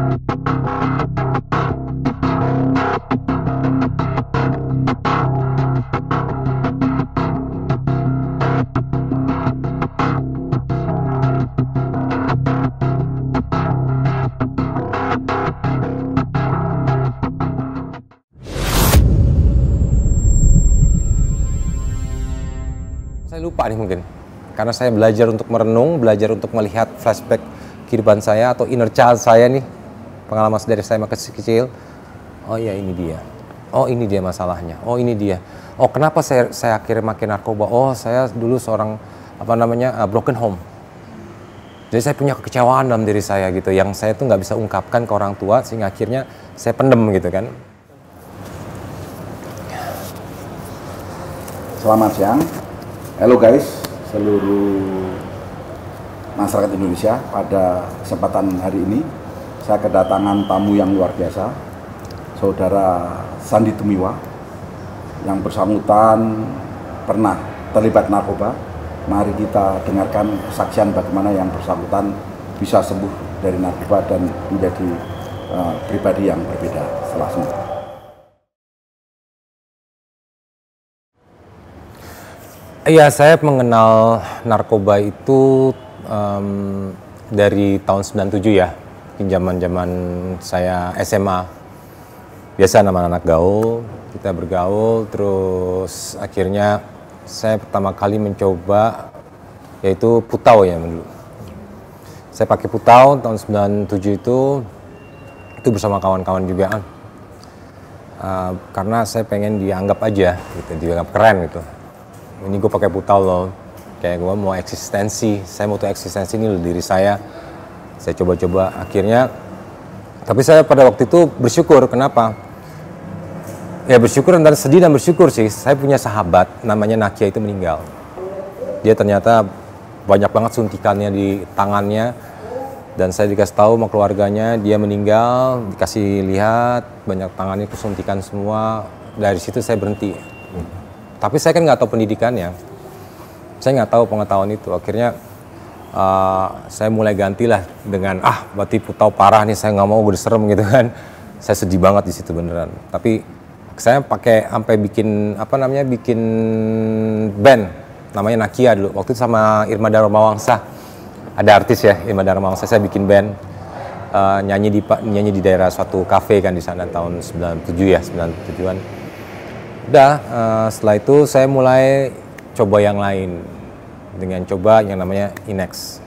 Saya lupa nih mungkin, karena saya belajar untuk merenung, belajar untuk melihat flashback kehidupan saya atau inner child saya nih, pengalaman dari saya masih kecil. Oh iya, ini dia. Oh ini dia masalahnya. Oh ini dia. Oh kenapa saya akhirnya makin narkoba? Oh saya dulu seorang broken home. Jadi saya punya kekecewaan dalam diri saya gitu, yang saya tuh nggak bisa ungkapkan ke orang tua, sehingga akhirnya saya pendem gitu kan. Selamat siang. Halo guys, seluruh masyarakat Indonesia. Pada kesempatan hari ini saya kedatangan tamu yang luar biasa, Saudara Sandi Tumiwa, yang bersangkutan pernah terlibat narkoba. Mari kita dengarkan kesaksian bagaimana yang bersangkutan bisa sembuh dari narkoba dan menjadi pribadi yang berbeda setelah sembuh. Iya, saya mengenal narkoba itu dari tahun 97 ya, zaman saya SMA. Biasa anak-anak gaul, kita bergaul, terus akhirnya saya pertama kali mencoba yaitu putau ya dulu. Saya pakai putau tahun 97 itu bersama kawan-kawan juga, karena saya pengen dianggap aja, gitu, dianggap keren gitu. Ini gue pakai putau loh, kayak gue mau eksistensi, saya mau tuh eksistensi ini loh diri saya coba-coba akhirnya. Tapi saya pada waktu itu bersyukur, kenapa? Ya bersyukur dan sedih dan bersyukur sih, saya punya sahabat namanya Nakia itu meninggal. Dia ternyata banyak banget suntikannya di tangannya, dan saya dikasih tahu sama keluarganya dia meninggal, dikasih lihat banyak tangannya kesuntikan semua. Dari situ saya berhenti. Tapi saya kan nggak tahu pendidikannya, saya nggak tahu pengetahuan itu. Akhirnya saya mulai gantilah dengan berarti putau parah nih, saya nggak mau, gue serem gitu kan. Saya sedih banget di situ beneran. Tapi saya pakai sampai bikin bikin band namanya Nakia dulu. Waktu itu sama Irma Darmawangsa, ada artis ya Irma Darmawangsa. Saya bikin band nyanyi di daerah suatu kafe kan di sana tahun 97 ya, 97-an. Udah, setelah itu saya mulai coba yang lain, dengan coba yang namanya Inex.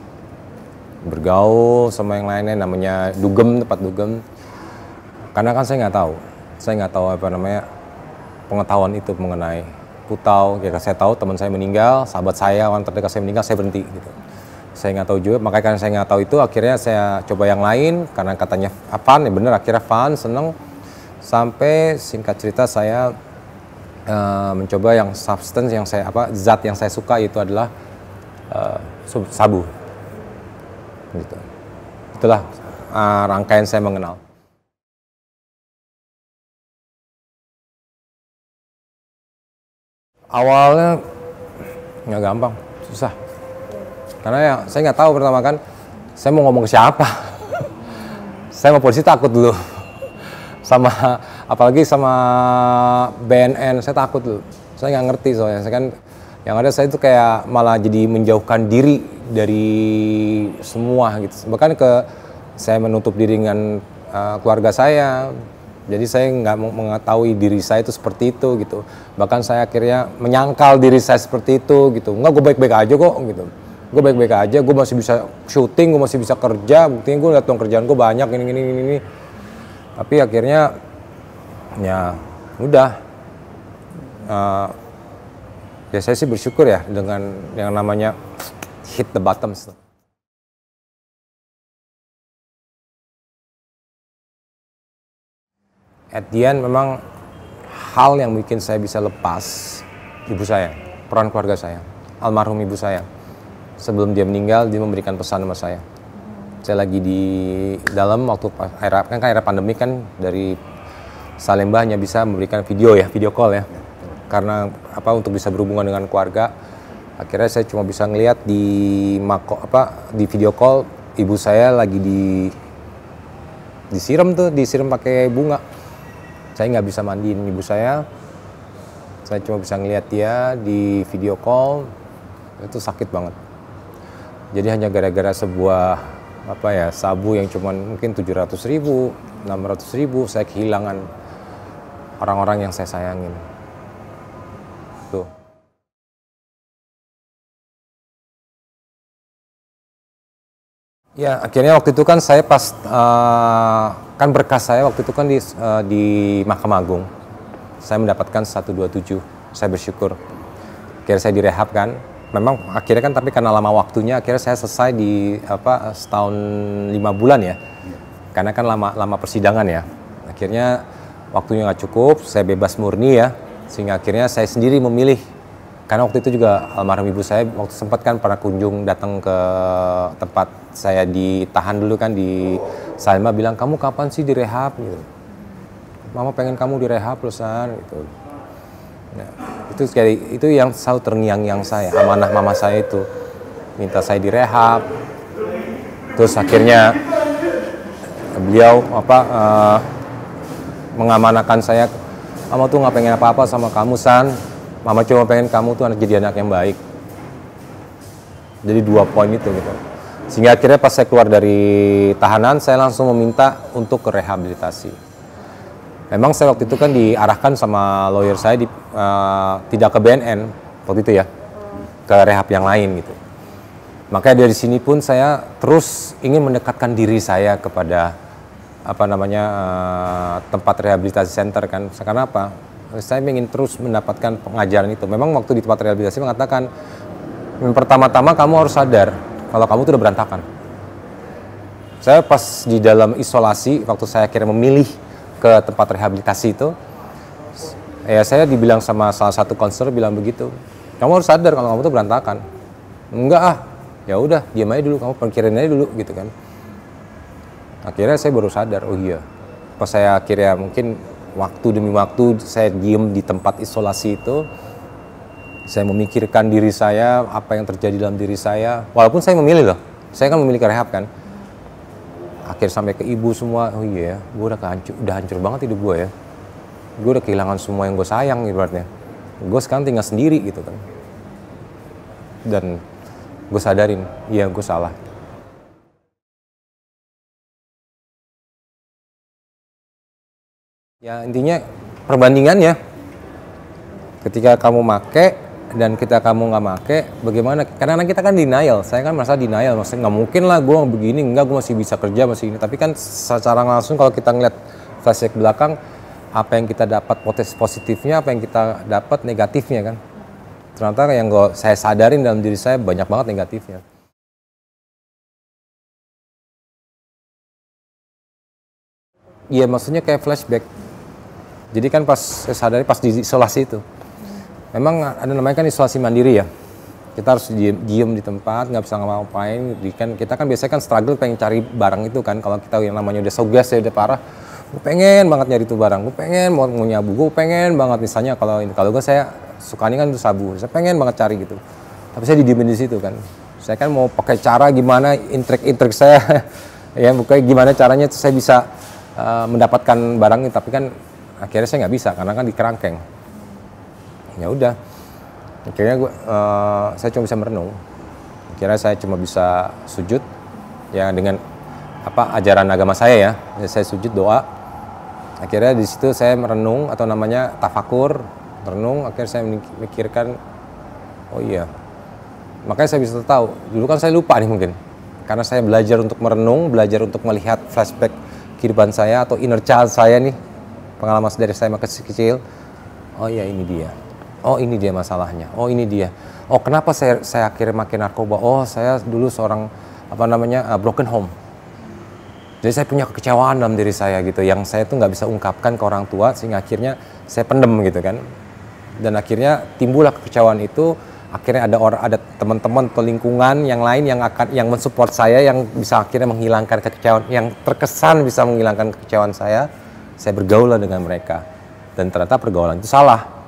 Bergaul sama yang lainnya namanya dugem, tempat dugem. Karena kan saya nggak tahu pengetahuan itu mengenai putau. Ya saya tahu teman saya meninggal, sahabat saya, orang terdekat saya meninggal, saya berhenti gitu. Saya nggak tahu juga, makanya karena saya nggak tahu itu akhirnya saya coba yang lain, karena katanya fun, ya bener, akhirnya fun, seneng. Sampai singkat cerita saya mencoba yang substance yang zat yang saya suka itu adalah sabu. Gitu. Itulah rangkaian saya mengenal. Awalnya nggak gampang, susah. Karena ya saya nggak tahu pertama kan, saya mau ngomong ke siapa. Saya mau polisi takut dulu. Apalagi sama BNN, saya takut dulu. Saya nggak ngerti soalnya. Saya kan yang ada saya itu kayak malah jadi menjauhkan diri dari semua gitu. Bahkan saya menutup diri dengan keluarga saya. Jadi saya nggak mengetahui diri saya itu seperti itu gitu. Bahkan saya akhirnya menyangkal diri saya seperti itu gitu. Enggak, gue baik-baik aja kok gitu. Gue baik-baik aja, gue masih bisa syuting, gue masih bisa kerja. Buktinya gue lihat dong kerjaan gue banyak ini. Tapi akhirnya ya udah, ya saya sih bersyukur ya dengan yang namanya hit the bottom. At the end memang hal yang bikin saya bisa lepas ibu saya, peran keluarga saya, almarhum ibu saya. Sebelum dia meninggal, dia memberikan pesan sama saya. Saya lagi di dalam waktu era pandemi kan, dari Salemba hanya bisa memberikan video call ya. Karena untuk bisa berhubungan dengan keluarga. Akhirnya saya cuma bisa ngelihat di video call ibu saya lagi disiram pakai bunga. Saya nggak bisa mandiin ibu saya cuma bisa ngeliat dia di video call, itu sakit banget. Jadi hanya gara-gara sebuah sabu yang cuman mungkin 700.000, 600.000, saya kehilangan orang-orang yang saya sayangin. Tuh. Ya, akhirnya waktu itu kan saya pas kan berkas saya waktu itu kan di Mahkamah Agung. Saya mendapatkan 127. Saya bersyukur. Akhirnya saya direhab kan. Memang akhirnya kan tapi karena lama waktunya akhirnya saya selesai di setahun 5 bulan ya. Karena kan lama persidangan ya. Akhirnya waktunya nggak cukup, saya bebas murni ya. Sehingga akhirnya saya sendiri memilih. Karena waktu itu juga almarhum ibu saya waktu sempat kan pernah kunjung datang ke tempat saya ditahan dulu kan di Salma, bilang, "Kamu kapan sih direhab?" gitu. "Mama pengen kamu direhab loh, San," gitu. Nah, itu yang selalu terngiang-ngiang saya, amanah mama saya itu minta saya direhab. Terus akhirnya beliau mengamanakan saya, "Mama tuh nggak pengen apa-apa sama kamu, San. Mama cuma pengen kamu tuh jadi anak yang baik." Jadi 2 poin itu gitu. Sehingga akhirnya pas saya keluar dari tahanan, saya langsung meminta untuk ke rehabilitasi. Memang saya waktu itu kan diarahkan sama lawyer saya tidak ke BNN waktu itu ya, ke rehab yang lain gitu. Makanya dari sini pun saya terus ingin mendekatkan diri saya kepada tempat rehabilitasi center kan. Karena apa? Saya ingin terus mendapatkan pengajaran itu. Memang waktu di tempat rehabilitasi mengatakan, pertama-tama kamu harus sadar kalau kamu itu udah berantakan. Saya pas di dalam isolasi, waktu saya akhirnya memilih ke tempat rehabilitasi itu, ya saya dibilang sama salah satu konselor bilang begitu, "Kamu harus sadar kalau kamu itu berantakan." "Enggak ya udah diam aja dulu, kamu pikirin aja dulu," gitu kan. Akhirnya saya baru sadar, oh iya. Pas saya akhirnya mungkin waktu demi waktu saya diem di tempat isolasi itu, saya memikirkan diri saya, apa yang terjadi dalam diri saya. Walaupun saya memilih loh, saya kan memilih ke rehab kan. Akhir sampai ke ibu semua, oh iya ya, gue udah hancur banget hidup gue ya. Gue udah kehilangan semua yang gue sayang ibaratnya. Gue sekarang tinggal sendiri gitu kan. Dan gue sadarin, iya gue salah. Ya intinya perbandingannya, ketika kamu make dan kamu nggak make, bagaimana? Karena kita kan denial, saya kan merasa denial, maksudnya nggak mungkin lah gue begini, enggak, gue masih bisa kerja, masih ini. Tapi kan secara langsung kalau kita ngeliat flashback belakang, apa yang kita dapat positifnya, apa yang kita dapat negatifnya kan. Ternyata yang saya sadarin dalam diri saya banyak banget negatifnya. Iya maksudnya kayak flashback. Jadi kan pas saya sadari pas di isolasi itu, memang ada namanya kan isolasi mandiri ya. Kita harus diem di tempat, nggak bisa ngapa-ngapain. Kita kan biasanya kan struggle pengen cari barang itu kan. Kalau kita yang namanya udah sogas ya udah parah, gue pengen banget nyari itu barang. Gue pengen mau nyabu, gue pengen banget misalnya kalau gue saya sukanya kan itu sabu. Saya pengen banget cari gitu. Tapi saya didiemin di situ kan. Saya kan mau pakai cara gimana intrik saya ya bukan gimana caranya saya bisa mendapatkan barang itu. Tapi kan akhirnya saya nggak bisa karena kan di kerangkeng. Ya udah, akhirnya saya cuma bisa merenung. Akhirnya saya cuma bisa sujud ya dengan ajaran agama saya ya. Saya sujud doa. Akhirnya di situ saya merenung atau namanya tafakur, merenung. Akhirnya saya memikirkan, oh iya. Makanya saya bisa tahu. Dulu kan saya lupa nih mungkin, karena saya belajar untuk merenung, belajar untuk melihat flashback kehidupan saya atau inner child saya nih, pengalaman dari saya masih kecil. Oh iya ini dia. Oh ini dia masalahnya. Oh ini dia. Oh kenapa saya akhirnya makin narkoba? Oh saya dulu seorang broken home. Jadi saya punya kekecewaan dalam diri saya gitu, yang saya tuh nggak bisa ungkapkan ke orang tua sehingga akhirnya saya pendem gitu kan. Dan akhirnya timbullah kekecewaan itu. Akhirnya ada teman-teman atau lingkungan yang lain yang mensupport saya, yang bisa akhirnya menghilangkan kekecewaan, yang terkesan bisa menghilangkan kekecewaan saya. Saya bergaul dengan mereka dan ternyata pergaulan itu salah.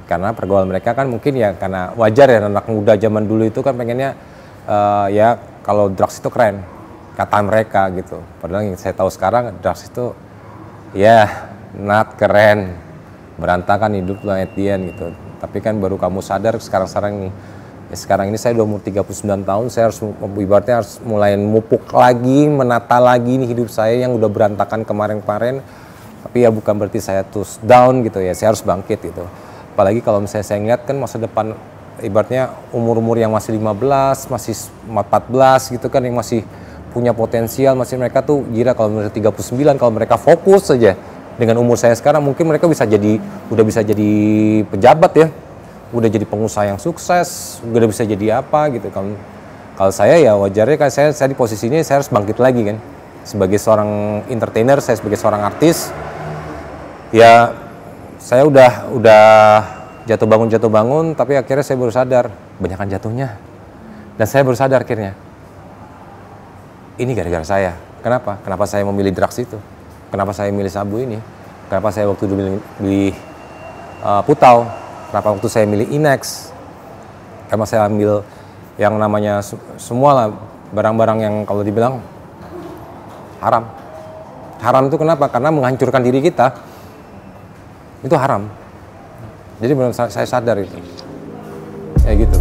Karena pergaulan mereka kan mungkin ya karena wajar ya anak muda zaman dulu itu kan pengennya ya kalau drugs itu keren kata mereka gitu. Padahal yang saya tahu sekarang drugs itu ya not keren, berantakan hidup lo at the end gitu. Tapi kan baru kamu sadar sekarang ini. Ya sekarang ini saya udah umur 39 tahun, saya harus ibaratnya harus mulai mupuk lagi, menata lagi nih hidup saya yang udah berantakan kemarin-kemarin. Tapi ya bukan berarti saya terus down gitu ya, saya harus bangkit gitu. Apalagi kalau misalnya saya ngeliat kan masa depan ibaratnya umur-umur yang masih 15, masih 14 gitu kan, yang masih punya potensial, masih mereka tuh gila kalau mereka 39, kalau mereka fokus saja dengan umur saya sekarang mungkin mereka udah bisa jadi pejabat ya, udah jadi pengusaha yang sukses, udah bisa jadi apa gitu. Kalau saya ya wajarnya kan saya di posisi ini saya harus bangkit lagi kan, sebagai seorang entertainer, saya sebagai seorang artis ya saya udah jatuh bangun, tapi akhirnya saya baru sadar banyakan jatuhnya, dan saya baru sadar akhirnya ini gara-gara saya. Kenapa saya memilih drugs itu, kenapa saya milih sabu ini, kenapa saya waktu dulu beli putau, kenapa waktu saya milih Inex, kenapa saya ambil yang namanya semua lah barang-barang yang kalau dibilang haram itu kenapa, karena menghancurkan diri kita itu haram. Jadi benar saya sadar itu kayak gitu.